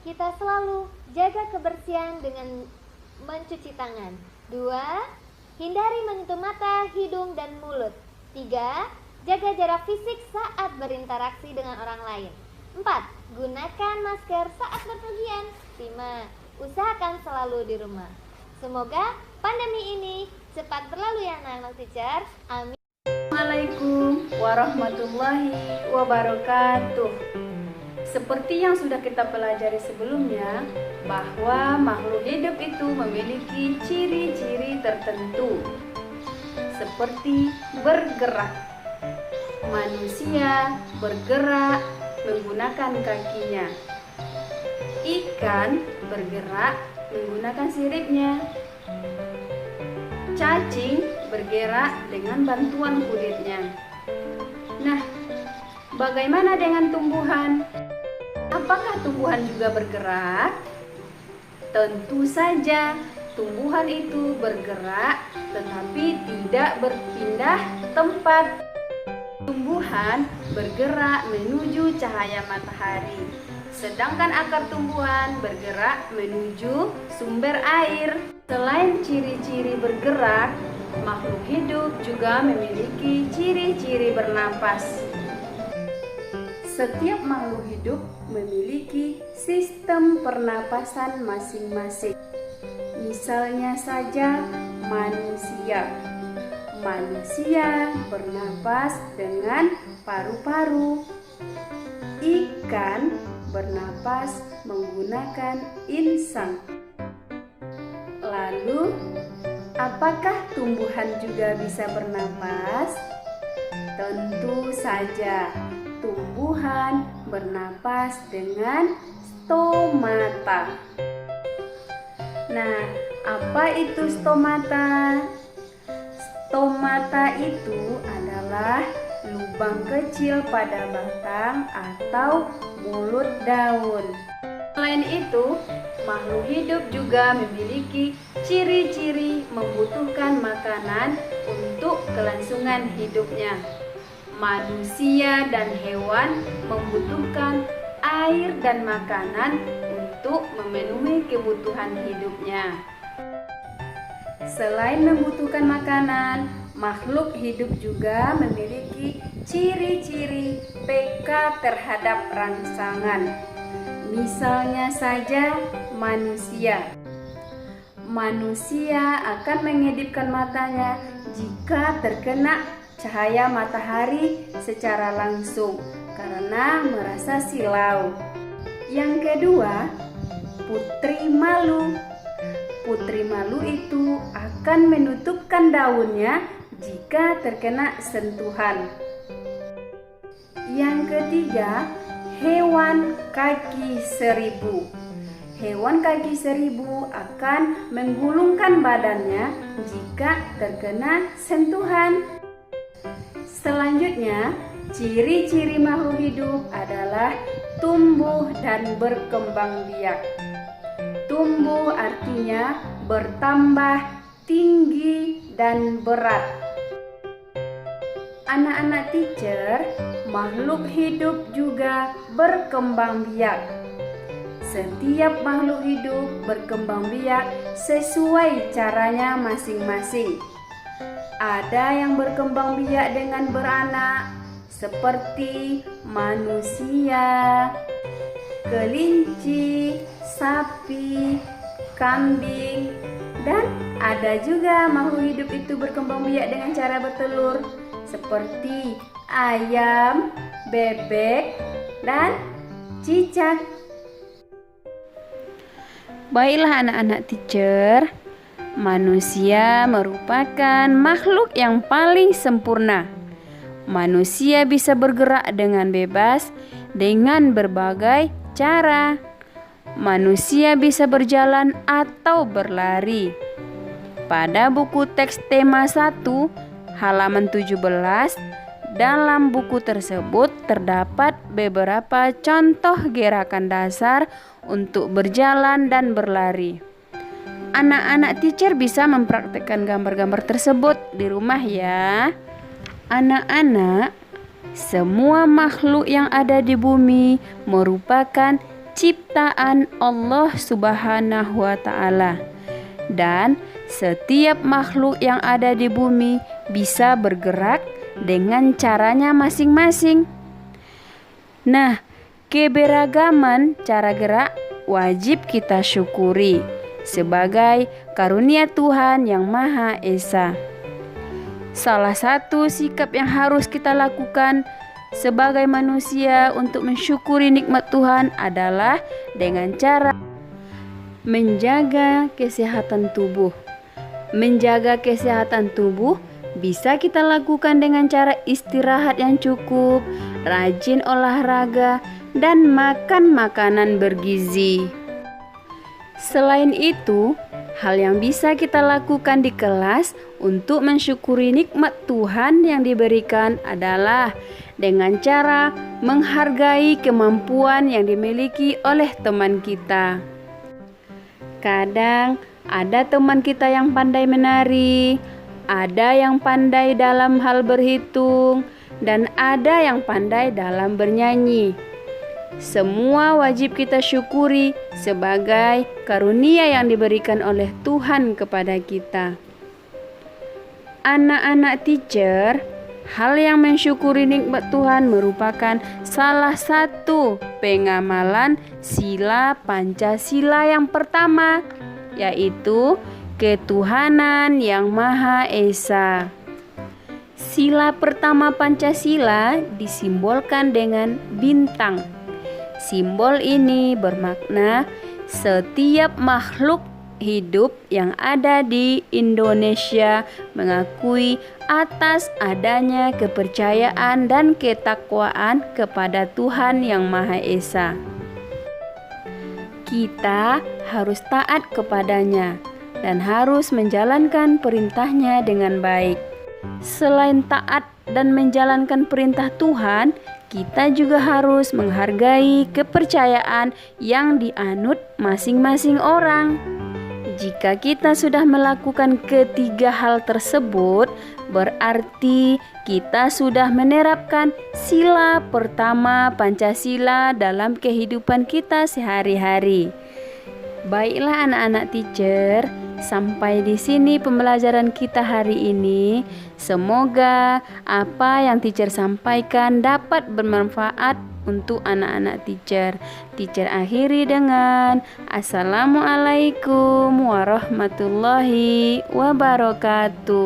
kita selalu jaga kebersihan dengan mencuci tangan. 2. Hindari menyentuh mata, hidung, dan mulut. 3. Jaga jarak fisik saat berinteraksi dengan orang lain. 4. Gunakan masker saat berpergian. 5. Usahakan selalu di rumah. Semoga pandemi ini cepat berlalu ya anak-anak teacher. Amin. Assalamualaikum warahmatullahi wabarakatuh. Seperti yang sudah kita pelajari sebelumnya, bahwa makhluk hidup itu memiliki ciri-ciri tertentu seperti bergerak. Manusia bergerak menggunakan kakinya. Ikan bergerak menggunakan siripnya. Cacing bergerak dengan bantuan kulitnya. Nah, bagaimana dengan tumbuhan? Apakah tumbuhan juga bergerak? Tentu saja, tumbuhan itu bergerak tetapi tidak berpindah tempat. Tumbuhan bergerak menuju cahaya matahari, sedangkan akar tumbuhan bergerak menuju sumber air. Selain ciri-ciri bergerak, makhluk hidup juga memiliki ciri-ciri bernapas. Setiap makhluk hidup memiliki sistem pernapasan masing-masing. Misalnya saja manusia. Manusia bernapas dengan paru-paru. Ikan bernapas menggunakan insang. Lalu, apakah tumbuhan juga bisa bernapas? Tentu saja. Tumbuhan bernapas dengan stomata. Nah, apa itu stomata? Stomata itu adalah lubang kecil pada batang atau mulut daun. Selain itu, makhluk hidup juga memiliki ciri-ciri membutuhkan makanan untuk kelangsungan hidupnya. Manusia dan hewan membutuhkan air dan makanan untuk memenuhi kebutuhan hidupnya. Selain membutuhkan makanan, makhluk hidup juga memiliki ciri-ciri peka terhadap rangsangan. Misalnya saja manusia. Manusia akan mengedipkan matanya jika terkena cahaya matahari secara langsung karena merasa silau. Yang kedua, putri malu. Putri malu itu akan menutupkan daunnya jika terkena sentuhan. Yang ketiga, hewan kaki seribu. Hewan kaki seribu akan menggulungkan badannya jika terkena sentuhan. Selanjutnya, ciri-ciri makhluk hidup adalah tumbuh dan berkembang biak. Tumbuh artinya bertambah tinggi dan berat. Anak-anak teacher, makhluk hidup juga berkembang biak. Setiap makhluk hidup berkembang biak sesuai caranya masing-masing. Ada yang berkembang biak dengan beranak seperti manusia, kelinci, sapi, kambing, dan ada juga makhluk hidup itu berkembang biak dengan cara bertelur seperti ayam, bebek, dan cicak. Baiklah anak-anak teacher, manusia merupakan makhluk yang paling sempurna. Manusia bisa bergerak dengan bebas dengan berbagai cara. Manusia bisa berjalan atau berlari. Pada buku teks tema 1, halaman 17, dalam buku tersebut terdapat beberapa contoh gerakan dasar untuk berjalan dan berlari. Anak-anak teacher bisa mempraktikkan gambar-gambar tersebut di rumah ya. Anak-anak, semua makhluk yang ada di bumi merupakan ciptaan Allah Subhanahu wa Ta'ala, dan setiap makhluk yang ada di bumi bisa bergerak dengan caranya masing-masing. Nah, keberagaman cara gerak wajib kita syukuri sebagai karunia Tuhan yang Maha Esa. Salah satu sikap yang harus kita lakukan sebagai manusia untuk mensyukuri nikmat Tuhan adalah dengan cara menjaga kesehatan tubuh. Menjaga kesehatan tubuh bisa kita lakukan dengan cara istirahat yang cukup, rajin olahraga, dan makan makanan bergizi. Selain itu, hal yang bisa kita lakukan di kelas untuk mensyukuri nikmat Tuhan yang diberikan adalah dengan cara menghargai kemampuan yang dimiliki oleh teman kita. Kadang ada teman kita yang pandai menari, ada yang pandai dalam hal berhitung, dan ada yang pandai dalam bernyanyi. Semua wajib kita syukuri sebagai karunia yang diberikan oleh Tuhan kepada kita. Anak-anak teacher, hal yang mensyukuri nikmat Tuhan merupakan salah satu pengamalan sila Pancasila yang pertama, yaitu ketuhanan yang Maha Esa. Sila pertama Pancasila disimbolkan dengan bintang. Simbol ini bermakna setiap makhluk hidup yang ada di Indonesia mengakui atas adanya kepercayaan dan ketakwaan kepada Tuhan yang Maha Esa. Kita harus taat kepadanya dan harus menjalankan perintahnya dengan baik. Selain taat dan menjalankan perintah Tuhan, kita juga harus menghargai kepercayaan yang dianut masing-masing orang. Jika kita sudah melakukan ketiga hal tersebut, berarti kita sudah menerapkan sila pertama Pancasila dalam kehidupan kita sehari-hari. Baiklah anak-anak teacher, sampai di sini pembelajaran kita hari ini. Semoga apa yang teacher sampaikan dapat bermanfaat untuk anak-anak teacher. Teacher akhiri dengan Assalamualaikum warahmatullahi wabarakatuh.